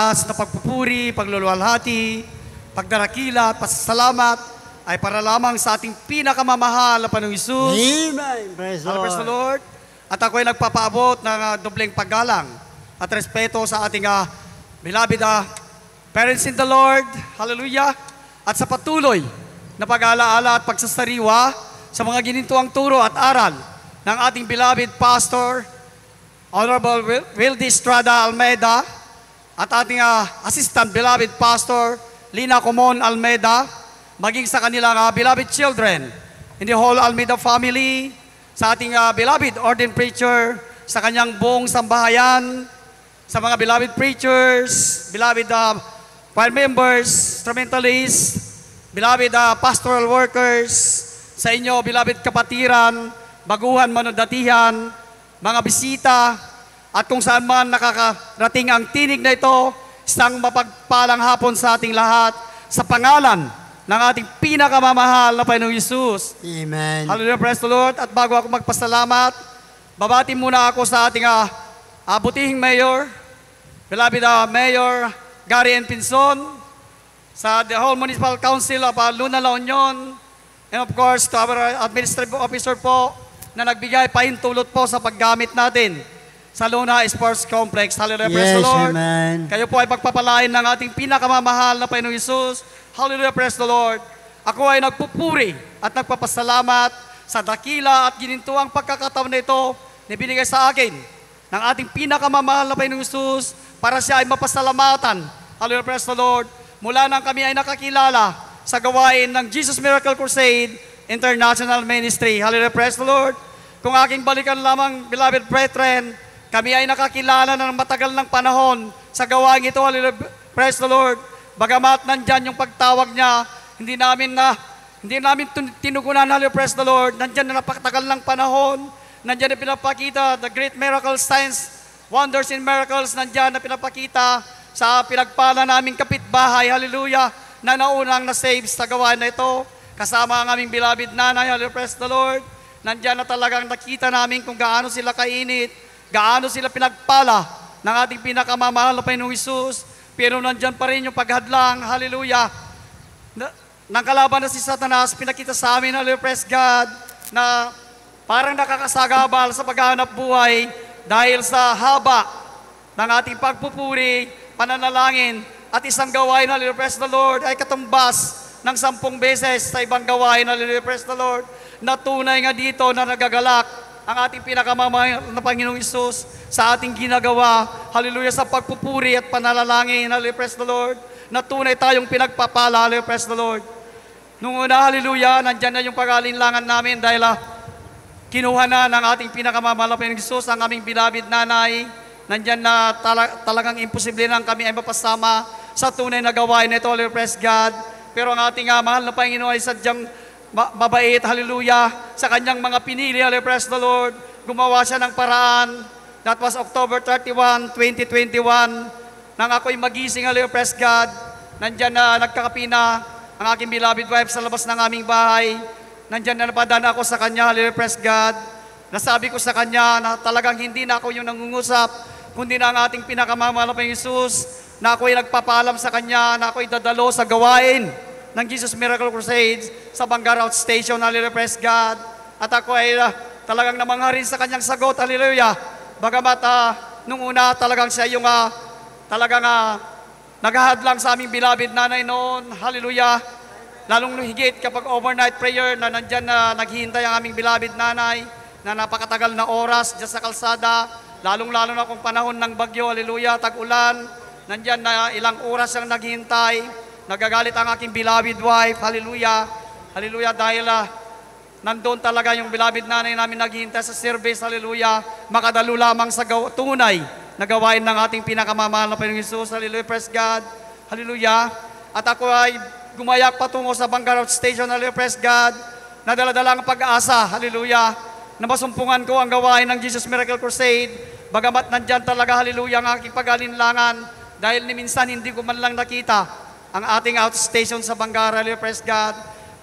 na pagpupuri, pagluluwalhati, pagdarakila at pasasalamat ay para lamang sa ating pinakamamahal na Panginoong Hesus. Amen. Praise Praise the Lord. Lord. At ako ay nagpapaabot ng dobleng paggalang at respeto sa ating beloved parents in the Lord. Hallelujah. At sa patuloy na pag-alaala at pagsasariwa sa mga ginintuang turo at aral ng ating beloved Pastor, Honorable Wildy Estrada Almeida, at ating assistant beloved Pastor, Lina Comon Almeida, maging sa kanilang beloved children in the whole Almeida family, sa ating beloved ordained preacher, sa kanyang buong sambahayan, sa mga beloved preachers, beloved choir members, instrumentalists, beloved pastoral workers, sa inyo beloved kapatiran, baguhan manudatihan, mga bisita, at kung saan man nakakarating ang tinig na ito, isang mapagpalang hapon sa ating lahat sa pangalan ng ating pinakamamahal na Panginoong Hesus. Amen. Hallelujah, praise the Lord. At bago ako magpasalamat, babati muna ako sa ating butihing mayor, beloved Mayor Gary N. Pinson, sa the whole Municipal Council of Luna, La Union, and of course to our administrative officer po na nagbigay pahintulot po sa paggamit natin sa Luna Sports Complex. Hallelujah, praise the Lord. Amen. Kayo po ay pagpapalain ng ating pinakamamahal na Panginoong Hesus. Hallelujah, praise the Lord. Ako ay nagpupuri at nagpapasalamat sa dakila at ginintuang pagkakataon na ito na binigay sa akin ng ating pinakamamahal na Panginoong Hesus para siya ay mapasalamatan. Hallelujah, praise the Lord. Mula nang kami ay nakakilala sa gawain ng Jesus Miracle Crusade International Ministry. Hallelujah, praise the Lord. Kung aking balikan lamang, beloved brethren, kami ay nakakilala ng matagal ng panahon sa gawain ito. Hallelujah, praise the Lord. Bagamat nandyan yung pagtawag niya, hindi namin tinugunan. Hallelujah, praise the Lord. Nandyan na napakatagal ng panahon. Nandyan na pinapakita the great miracles, signs, wonders and miracles. Nandyan na pinapakita sa pinagpala naming kapitbahay. Hallelujah, na naunang na-save sa gawain na ito. Kasama ang aming beloved nanay. Hallelujah, praise the Lord. Nandyan na talagang nakita namin kung gaano sila kainit, gaano sila pinagpala ng ating pinakamamahal na Panginoong Hesus. Pero nandyan pa rin yung paghadlang, hallelujah, ng kalaban na si Satanas, pinakita sa amin, hallelujah, praise God, na parang nakakasagabal sa paghahanap buhay dahil sa haba ng ating pagpupuri, pananalangin, at isang gawain, hallelujah, praise the Lord, ay katumbas ng 10 beses sa ibang gawain, hallelujah, praise the Lord, na tunay nga dito na nagagalak ang ating pinakamamahal na Panginoong Hesus sa ating ginagawa, hallelujah, sa pagpupuri at panalangin, hallelujah, praise the Lord, na tunay tayong pinagpapala, hallelujah, praise the Lord. Nung una, hallelujah, nandyan na yung pag-alinlangan namin dahil kinuha na ng ating pinakamamahal na Panginoong Hesus ang aming beloved nanay. Nandyan na talagang imposible nang kami ay mapasama sa tunay na gawain nito, hallelujah, praise God. Pero ang ating mahal na Panginoon ay sadyang mabait, hallelujah, sa kanyang mga pinili, hallelujah, praise the Lord. Gumawa siya ng paraan. That was October 31, 2021. Nang ako'y magising, hallelujah, praise God, nandyan na nagkakapina ang aking beloved wife sa labas ng aming bahay. Nandyan na napadana ako sa kanya, hallelujah, praise God. Nasabi ko sa kanya na talagang hindi na ako yung nangungusap, kundi na ang ating pinakamamahal na Panginoong Hesus, na ako'y nagpapaalam sa kanya, na ako'y dadalo sa gawain ng Jesus Miracle Crusade sa Bangar Outstation, hallelujah, praise God. At ako ay talagang namangha rin sa kanyang sagot, hallelujah. Bagamat nung una talagang siya yung talagang naghahadlang sa aming beloved nanay noon, hallelujah. Lalong higit kapag overnight prayer na nandyan na naghihintay ang aming beloved nanay na napakatagal na oras dyan sa kalsada, lalong-lalo na kung panahon ng bagyo, hallelujah, tag-ulan, nandyan na ilang oras siyang naghihintay. Nagagalit ang aking beloved wife, hallelujah, hallelujah, dahil nandun talaga yung beloved nanay namin naghihintay sa service, hallelujah, makadalo lamang sa tunay na gawain ng ating pinakamamahal na Panginoong Hesus, hallelujah, praise God, hallelujah. At ako ay gumayak patungo sa Bangar Outstation, hallelujah, praise God, nadala-dala ang pag-asa, hallelujah, na masumpungan ko ang gawain ng Jesus Miracle Crusade, bagamat nandyan talaga, hallelujah, ang aking pag-alinlangan, dahil ni minsan hindi ko man lang nakita ang ating outstation sa Bangar, hallelujah, praise God.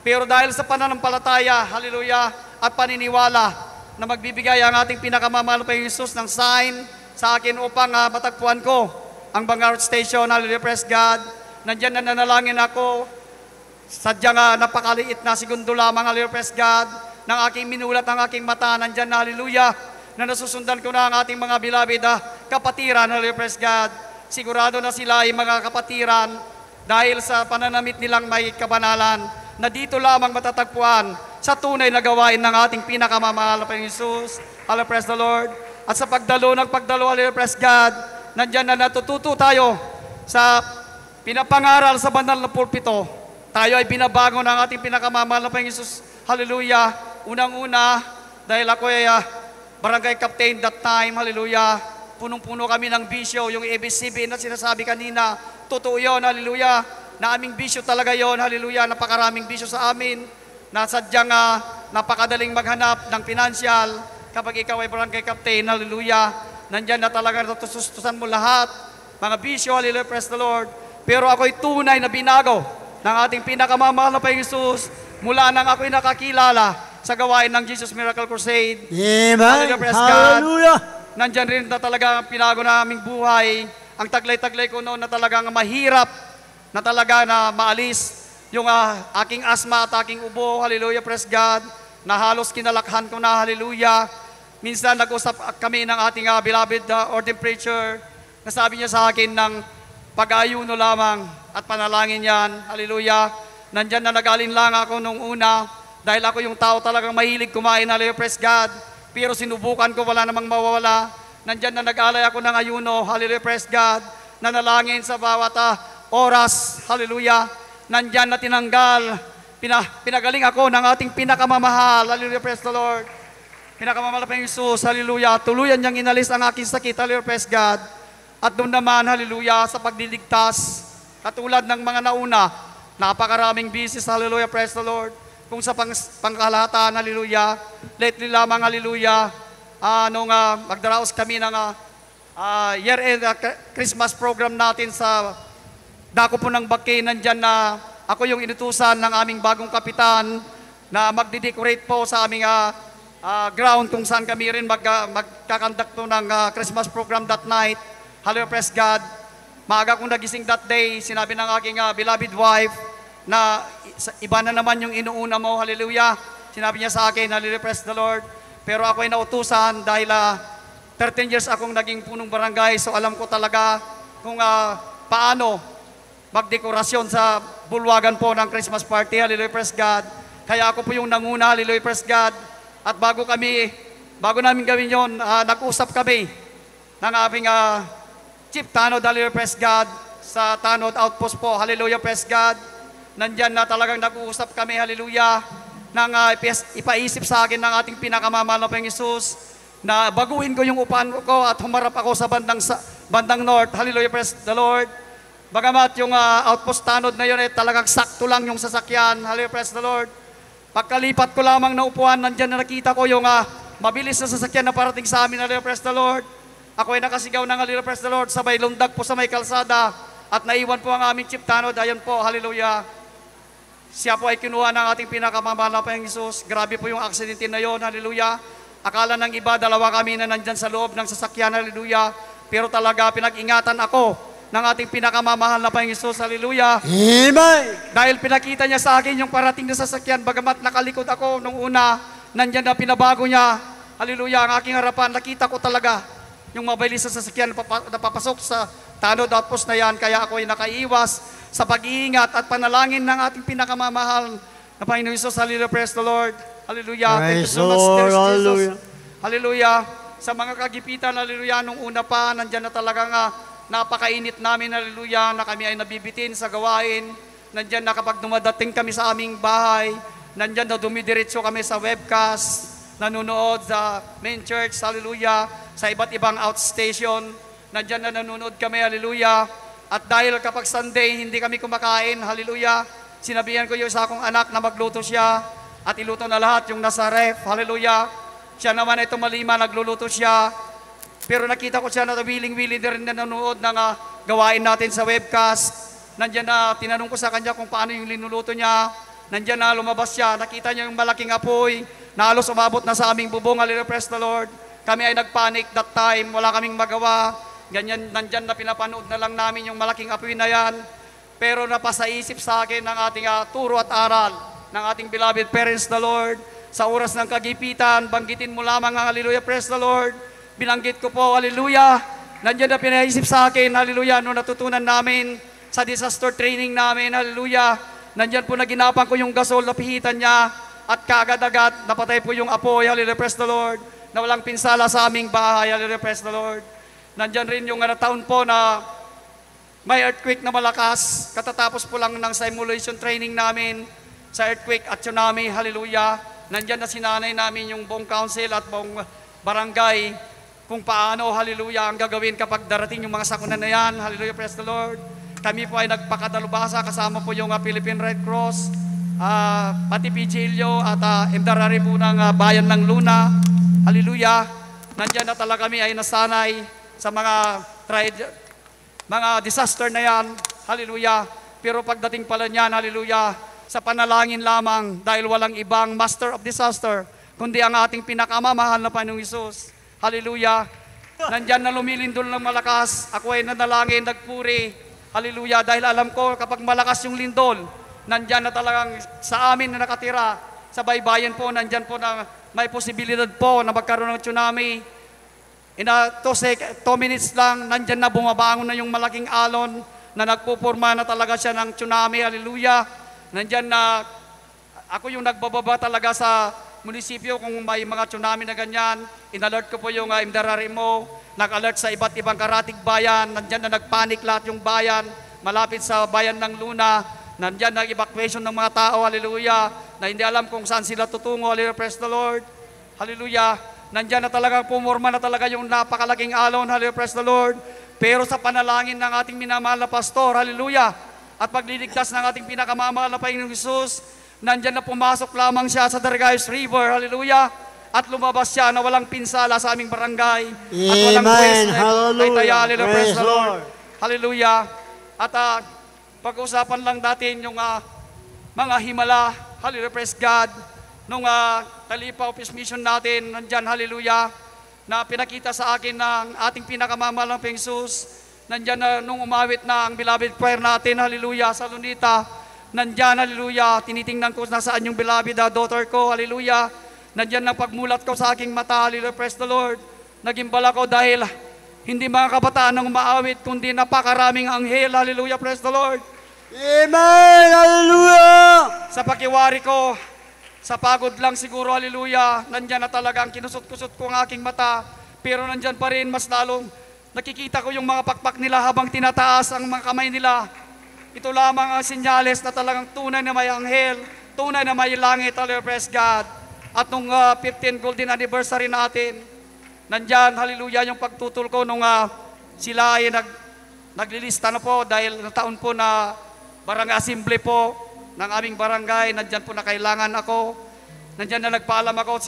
Pero dahil sa pananampalataya, hallelujah, at paniniwala na magbibigay ang ating pinakamamahal na Panginoong Hesus ng sign sa akin upang matagpuan ko ang Vanguard Station, hallelujah, praise God. Nandyan na nanalangin ako, sadyang napakaliit na segundo lamang, hallelujah, praise God, ng aking minulat ang aking mata, nandyan na, hallelujah, na nasusundan ko na ang ating mga beloved kapatiran, hallelujah, praise God. Sigurado na sila ay mga kapatiran dahil sa pananamit nilang may kabanalan na dito lamang matatagpuan sa tunay na gawain ng ating pinakamamahal na Panginoon Jesus. Hallelujah, praise the Lord. At sa pagdalo, hallelujah, praise God, nandyan na natututo tayo sa pinapangaral sa banal na pulpito. Tayo ay binabago ng ating pinakamamahal na Panginoon Jesus. Hallelujah. Unang-una, dahil ako ay barangay captain that time, hallelujah, punong-puno kami ng bisyo, yung ABCB na sinasabi kanina, totoo yun, hallelujah, na aming bisyo talaga yon, hallelujah, napakaraming bisyo sa amin, na sadyang napakadaling maghanap ng pinansyal, kapag ikaw ay barangay captain, hallelujah, nandyan na talaga natutustusan mo lahat, mga bisyo, hallelujah, praise the Lord, pero ako'y tunay na binago ng ating pinakamamahal na Panginoon Jesus, mula nang ako'y nakakilala sa gawain ng Jesus Miracle Crusade. Amen. Hallelujah, praise God. Hallelujah. Nandyan rin na talaga ang pinago na aming buhay. Ang taglay-taglay ko noon na talagang mahirap, na talaga na maalis yung aking asma at aking ubo. Hallelujah, praise God. Na halos kinalakhan ko na, hallelujah. Minsan nag-usap kami ng ating beloved ordained preacher, na sabi niya sa akin ng pag-ayuno lamang at panalangin yan. Hallelujah. Nandyan na nagaling lang ako nung una, dahil ako yung tao talagang mahilig kumain, hallelujah, praise God. Pero sinubukan ko, wala namang mawawala. Nandyan na nag-alay ako ng ayuno, hallelujah, praise God. Nanalangin sa bawat oras, hallelujah. Nandyan na tinanggal, pinagaling ako ng ating pinakamamahal, hallelujah, praise the Lord. Pinakamamahal na Panginoon Jesus, hallelujah. Tuluyan niyang inalis ang aking sakit, hallelujah, praise God. At doon naman, hallelujah, sa pagdiligtas, katulad ng mga nauna, napakaraming bisis, hallelujah, praise the Lord. Kung sa pangkalahatan, hallelujah, lately lamang, hallelujah, nung magdaraos kami ng year-end Christmas program natin sa dako po ng Baki, nandyan na ako yung inutusan ng aming bagong kapitan na magdi-decorate po sa aming ground kung saan kami rin magkakandak po ng Christmas program that night. Hallelujah, praise God. Maaga kong nagising that day, sinabi ng aking beloved wife na iba na naman yung inuuna mo, hallelujah. Sinabi niya sa akin, hallelujah, praise the Lord. Pero ako ay nautusan dahil 13 years akong naging punong barangay, so alam ko talaga kung paano magdekorasyon sa bulwagan po ng Christmas party, hallelujah, praise God. Kaya ako po yung nanguna, hallelujah, praise God. At bago namin gawin yon, nag-usap kami ng aming Chief Tanod, hallelujah, praise God, sa Tanod Outpost po, hallelujah, praise God. Nandyan na talagang nag-uusap kami, hallelujah, nang ipaisip sa akin ng ating pinakamamahal na Panginoon Jesus na baguhin ko yung upahan ko at humarap ako sa bandang north, hallelujah, praise the Lord. Bagamat yung outpost Tanod na yun ay talagang sakto lang yung sasakyan, hallelujah, praise the Lord. Pagkalipat ko lamang na upuan, nandyan na nakita ko yung mabilis na sasakyan na parating sa amin, hallelujah, praise the Lord. Ako ay nakasigaw ng hallelujah, praise the Lord, sabay lundag po sa may kalsada at naiwan po ang aming Chief Tanod, ayan po, hallelujah. Siya po ay kinuha ng ating pinakamamahal na Panginoong Jesus. Grabe po yung aksidente na yon, hallelujah. Akala ng iba, dalawa kami na nandyan sa loob ng sasakyan, hallelujah. Pero talaga pinag-ingatan ako ng ating pinakamamahal na Panginoong Jesus, hallelujah. Amen. Dahil pinakita niya sa akin yung parating na sasakyan, bagamat nakalikod ako nung una, nandyan na pinabago niya, hallelujah, ang aking harapan, nakita ko talaga yung mabilis na sasakyan na papasok sa Tanod Outpost na yan, kaya ako ay nakaiwas sa pag-iingat at panalangin ng ating pinakamamahal na Panginoon Jesus. Hallelujah, praise the Lord. Hallelujah. Thank you so much, dear Jesus. Hallelujah. Sa mga kagipitan, hallelujah, nung una pa, nandyan na talagang napakainit namin, hallelujah, na kami ay nabibitin sa gawain. Nandyan na kapag dumadating kami sa aming bahay, nandyan na dumidiretso kami sa webcast, nanonood sa main church, hallelujah, sa iba't ibang outstation. Nandyan na nanonood kami, hallelujah. At dahil kapag Sunday, hindi kami kumakain, hallelujah, sinabihan ko yung sa akong anak na magluto siya at iluto na lahat yung nasa ref, hallelujah. Siya naman ay tumalima, nagluluto siya. Pero nakita ko siya na willing-willing na rin na nanonood ng gawain natin sa webcast. Nandyan na, tinanong ko sa kanya kung paano yung linuluto niya. Nandyan na, lumabas siya, nakita niya yung malaking apoy, na halos umabot na sa aming bubong, hallelujah, praise the Lord. Kami ay nagpanic that time, wala kaming magawa. ganyan, nandyan na pinapanood na lang namin yung malaking apoy na yan. Pero napasaisip sa akin ng ating turo at aral ng ating beloved parents, the Lord. Sa oras ng kagipitan, banggitin mo lamang ang hallelujah, praise the Lord. Binanggit ko po, hallelujah. Nandyan na pinaisip sa akin, hallelujah, no natutunan namin sa disaster training namin, hallelujah. Nandyan po na ginapan ko yung gasol, napihitan niya, at kaagad-agad, napatay po yung apoy, hallelujah, praise the Lord, na walang pinsala sa aming bahay, hallelujah, praise the Lord. Nandyan rin yung taon po na may earthquake na malakas, katatapos po lang ng simulation training namin sa earthquake at tsunami, hallelujah. Nandyan na sinanay namin yung buong council at buong barangay kung paano, hallelujah, ang gagawin kapag darating yung mga sakuna na yan, hallelujah, praise the Lord. Kami po ay nagpakadalubhasa, kasama po yung Philippine Red Cross, pati PGLO at MDRRI po ng Bayan ng Luna, hallelujah. Nandyan na talaga kami ay nasanay sa mga disaster na yan, hallelujah. Pero pagdating pala niyan, hallelujah, sa panalangin lamang dahil walang ibang master of disaster, kundi ang ating pinakamamahal na Panginoong Hesus. Hallelujah. Nandyan na lumilindol ng malakas. Ako ay nanalangin, nagpuri. Hallelujah. Dahil alam ko kapag malakas yung lindol, nandyan na talagang sa amin na nakatira, sa baybayin po, nandyan po na may posibilidad po na magkaroon ng tsunami. In 2 minutes lang, nandyan na bumabangon na yung malaking alon na nagpupurma na talaga siya ng tsunami. Hallelujah. Nandyan na ako yung nagbababa talaga sa munisipyo kung may mga tsunami na ganyan. In-alert ko po yung MDRRI mo, nag-alert sa iba't ibang karatig bayan. Nandyan na nagpanik lahat yung bayan, malapit sa bayan ng Luna. Nandyan na evacuation ng mga tao, hallelujah, na hindi alam kung saan sila tutungo, hallelujah, praise the Lord, hallelujah. Nandyan na talagang pumorma na talaga yung napakalaking alon, hallelujah, praise the Lord. Pero sa panalangin ng ating minamahal na pastor, hallelujah, at pagliligtas ng ating pinakamamahal na Panginoong Hesus, nandyan na pumasok lamang siya sa Dargayos River, hallelujah, at lumabas siya na walang pinsala sa aming barangay. At walang pwes na taytaya, hallelujah, praise the Lord, hallelujah. At pag-usapan lang natin yung mga himala, hallelujah, praise God, nung Talipa Office Mission natin, nandyan, hallelujah, na pinakita sa akin ng ating pinakamamahal na Panginoong Hesus. Nandyan na nung umawit na ang beloved choir natin, hallelujah, sa Lunita. Nandyan, hallelujah, tinitingnan ko nasaan yung beloved daughter ko, hallelujah. Nandyan na pagmulat ko sa aking mata, hallelujah, praise the Lord. Nagimbala ko dahil hindi mga kabataan ang umaawit, kundi napakaraming anghel, hallelujah, praise the Lord. Amen, hallelujah. Sa pakiwari ko, sa pagod lang siguro, hallelujah, nandyan na talagang kinusot-kusot ko ang aking mata, pero nandyan pa rin mas lalong nakikita ko yung mga pakpak nila habang tinataas ang mga kamay nila. Ito lamang ang sinyales na talagang tunay na may anghel, tunay na may langit, hallelujah, praise God. At nung 15 golden anniversary natin, nandyan, hallelujah, yung pagtutol ko nung sila ay naglilista na po dahil na taon po na barangay assembly po ng aming barangay, nandyan po na kailangan ako. Nandyan na nagpaalam ako,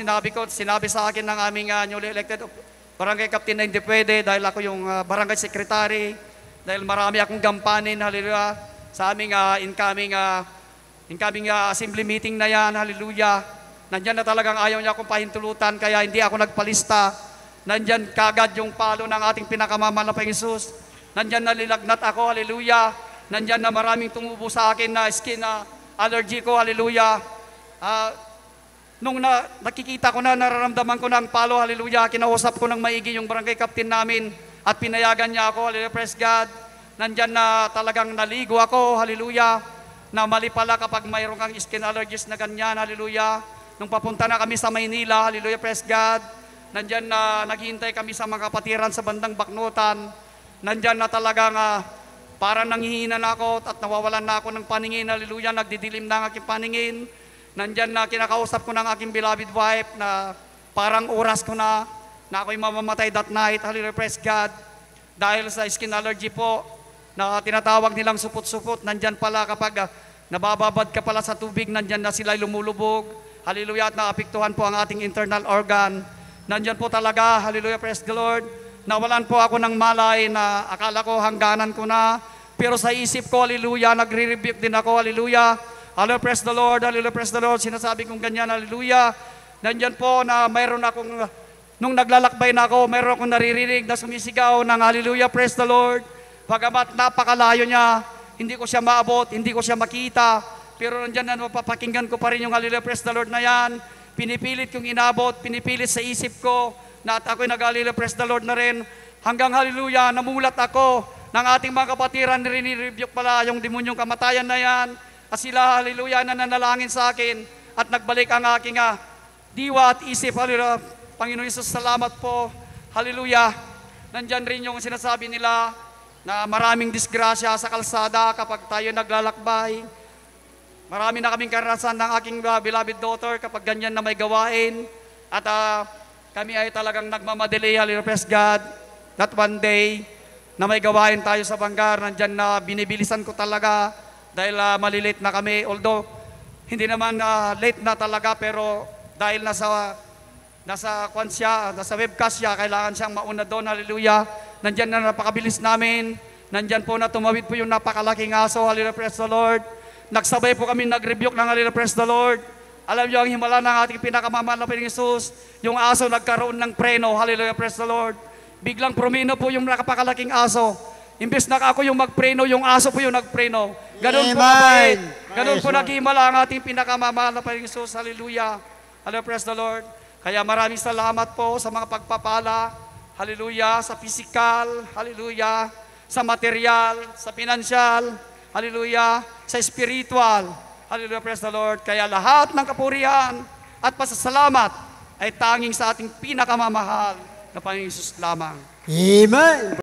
sinabi sa akin ng aming newly elected barangay captain na hindi pwede dahil ako yung barangay secretary, dahil marami akong gampanin, hallelujah, sa aming incoming assembly meeting na yan, hallelujah. Nandyan na talagang ayaw niya akong pahintulutan, kaya hindi ako nagpalista. Nandyan kagad yung palo ng ating pinakamamahal na Panginoong Hesus. Nandyan na lilagnat ako, hallelujah. Nandyan na maraming tumubo sa akin na skin allergy ko, hallelujah. Nung nakikita ko na, nararamdaman ko na ang palo, hallelujah, kinausap ko ng maigi yung barangay captain namin at pinayagan niya ako, hallelujah, praise God. Nandyan na talagang naligo ako, hallelujah, na mali pala kapag mayroon kang skin allergies na ganyan, hallelujah. Nung papunta na kami sa Maynila, hallelujah, praise God, nandyan na naghihintay kami sa mga kapatiran sa bandang Baknutan. Nandyan na talagang parang nanghihina na ako at nawawalan na ako ng paningin, hallelujah, nagdidilim na ang aking paningin. Nandyan na kinakausap ko ng aking beloved wife na parang oras ko na ako'y mamamatay that night, hallelujah, praise God. Dahil sa skin allergy po, na tinatawag nilang supot-supot, nandyan pala kapag nabababad ka pala sa tubig, nandyan na sila lumulubog, hallelujah, at naapektuhan po ang ating internal organ. Nandyan po talaga, hallelujah, praise the Lord. Nawalan po ako ng malay na akala ko hangganan ko na, pero sa isip ko, hallelujah, nagre-rebuke din ako, hallelujah. Hallelujah, praise the Lord, hallelujah, praise the Lord. Sinasabi kong ganyan, hallelujah. Nandyan po na mayroon akong nung naglalakbay na ako, mayroon akong naririnig na sumisigaw ng hallelujah, praise the Lord. Bagamat napakalayo niya, hindi ko siya maabot, hindi ko siya makita, pero nandyan na mapapakinggan ko pa rin yung hallelujah, praise the Lord na yan. Pinipilit kong inabot, pinipilit sa isip ko na at ako'y nag-hallelujah, praise the Lord na rin. Hanggang hallelujah, namulat ako ng ating mga kapatiran, rini-rebuke pala yung demonyong kamatayan na yan. At sila, hallelujah, nananalangin sa akin at nagbalik ang aking diwa at isip, hallelujah. Panginoon Yesus, salamat po. Hallelujah. Nandyan rin yung sinasabi nila na maraming disgrasya sa kalsada kapag tayo naglalakbay. Marami na kaming karanasan ng aking beloved daughter kapag ganyan na may gawain. At kami ay talagang nagmamadali, hallelujah, praise God. That one day na may gawain tayo sa Bangar, nandyan na binibilisan ko talaga dahil malilate na kami. Although, hindi naman late na talaga, pero dahil nasa webcast siya, kailangan siyang mauna doon, hallelujah. Nandyan na napakabilis namin. Nandyan po na tumawid po yung napakalaking aso, hallelujah, praise the Lord. Nagsabay po kami nag-rebuke ng hallelujah, praise the Lord. Alam niyo, ang himala ng ating pinakamamahal na Panginoong Hesus, yung aso nagkaroon ng preno, hallelujah, praise the Lord. Biglang promino po yung napakalaking aso. Imbes na ako yung magpreno, yung aso po yung nagpreno. Ganun po mabait. Ganun po naghihimala ang ating pinakamamahal na Panginoong Hesus, hallelujah. Hallelujah, praise the Lord. Kaya maraming salamat po sa mga pagpapala, hallelujah, sa physical, hallelujah, sa material, sa financial, hallelujah, sa spiritual, hallelujah, praise the Lord. Kaya lahat ng kapurihan at pasasalamat ay tanging sa ating pinakamamahal na Panginoong Hesus lamang. Amen.